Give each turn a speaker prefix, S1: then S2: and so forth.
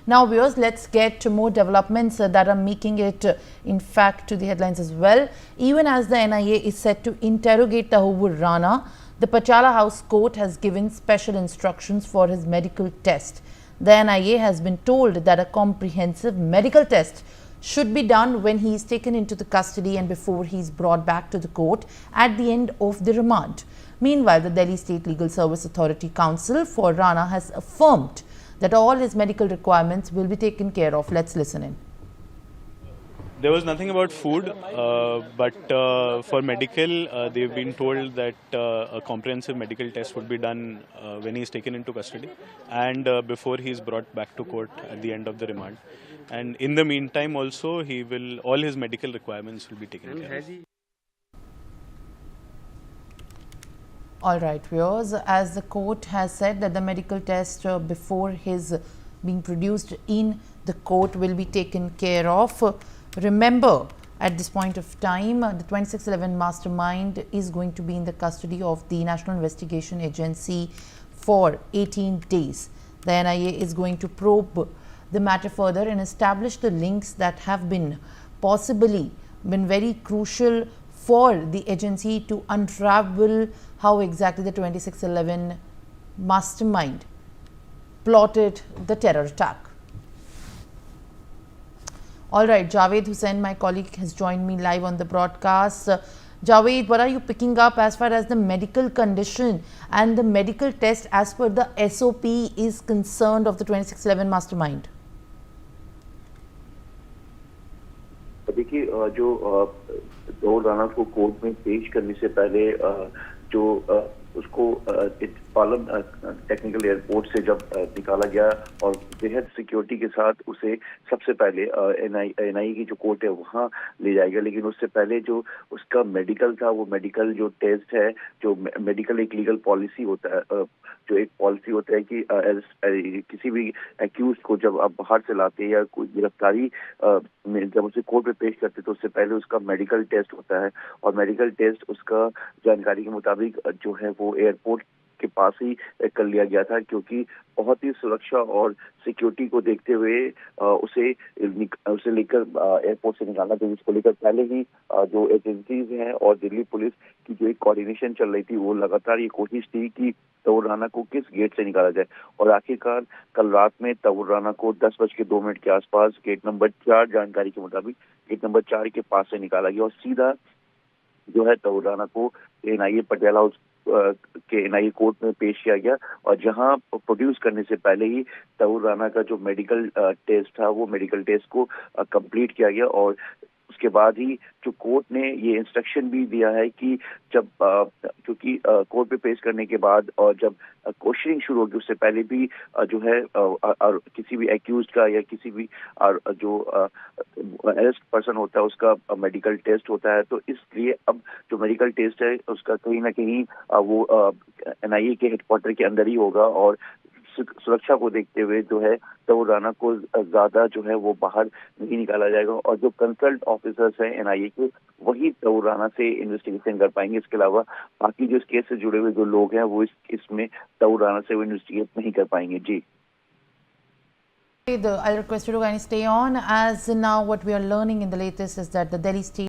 S1: Now viewers, let's get to more developments that are making it in fact to the headlines as well. Even as the NIA is set to interrogate Tawwur Rana, the Pachala House Court has given special instructions for his medical test. The NIA has been told that a comprehensive medical test should be done when he is taken into the custody and before he is brought back to the court at the end of the remand. Meanwhile, the Delhi State Legal Service Authority Counsel for Rana has affirmed that all his medical requirements will be taken care of. Let's listen in.
S2: There was nothing about food, but for medical, they've been told that a comprehensive medical test would be done when he is taken into custody and before he is brought back to court at the end of the remand. And in the meantime, also, all his medical requirements will be taken care of.
S1: All right, viewers, as the court has said that the medical test before his being produced in the court will be taken care of. Remember, at this point of time, the 2611 mastermind is going to be in the custody of the National Investigation Agency for 18 days. The NIA is going to probe the matter further and establish the links that have been possibly been very crucial for the agency to unravel how exactly the 2611 mastermind plotted the terror attack. All right, Javed Hussain, my colleague, has joined me live on the broadcast. Javed, what are you picking up as far as the medical condition and the medical test as per the SOP is concerned of the 2611 mastermind?
S3: देखिए, जो तौर राना को court में पेश करने से पहले जो उसको पालम टेक्निकल एयरपोर्ट से जब निकाला गया और बेहद सिक्योरिटी के साथ उसे सबसे पहले एनआई की जो कोर्ट है वहाँ ले जाएगा, लेकिन उससे पहले जो उसका मेडिकल था, वो मेडिकल जो टेस्ट है, जो मेडिकल एक लीगल पॉलिसी होता है, जो एक पॉलिसी होता है कि किसी भी एक्यूज को जब आप बाहर से लाते हैं या कोई गिरफ्तारी में जब उसे कोर्ट में पेश करते तो उससे पहले उसका मेडिकल टेस्ट होता है और मेडिकल टेस्ट उसका जानकारी के मुताबिक जो है वो एयरपोर्ट के पास ही कर लिया गया था, क्योंकि बहुत ही सुरक्षा और सिक्योरिटी को देखते हुए उसे लेकर एयरपोर्ट से निकालना था, जिसको लेकर पहले ही जो एजेंसीज हैं और दिल्ली पुलिस की जो एक कोऑर्डिनेशन चल रही थी, वो लगातार ये कोशिश थी कि तौर राना को किस गेट से निकाला जाए। और आखिरकार कल रात में तौर राना को 10:02 के आसपास गेट नंबर 4, जानकारी के मुताबिक गेट नंबर 4 के पास से निकाला गया और सीधा जो है तौर राना को एनआईए पटियाला हाउस के एनआईए कोर्ट में पेश किया गया और जहां प्रोड्यूस करने से पहले ही तौर राना का जो मेडिकल टेस्ट था वो मेडिकल टेस्ट को कंप्लीट किया गया और उसके बाद ही जो कोर्ट ने ये इंस्ट्रक्शन भी दिया है कि जब क्योंकि कोर्ट पे पेश करने के बाद और जब क्वेश्चनिंग शुरू होगी उससे पहले भी जो है किसी भी एक्यूज्ड का या किसी भी जो अरेस्ट पर्सन होता है उसका मेडिकल टेस्ट होता है, तो इसलिए अब जो मेडिकल टेस्ट है उसका कहीं ना कहीं वो एनआईए के हेडक्वार्टर के अंदर ही होगा और सुरक्षा को देखते हुए जो है तौर राना को ज्यादा जो है वो बाहर नहीं निकाला जाएगा और जो कंसल्ट ऑफिसर्स हैं एनआईए के वही तौर राना से इन्वेस्टिगेशन कर पाएंगे। इसके अलावा बाकी जो इस केस से जुड़े हुए जो लोग हैं वो इसमें तौर राना से वो इन्वेस्टिगेट नहीं कर पाएंगे। जी,
S1: I'll request you to kindly stay on, as now what we are learning in the latest is that the Delhi State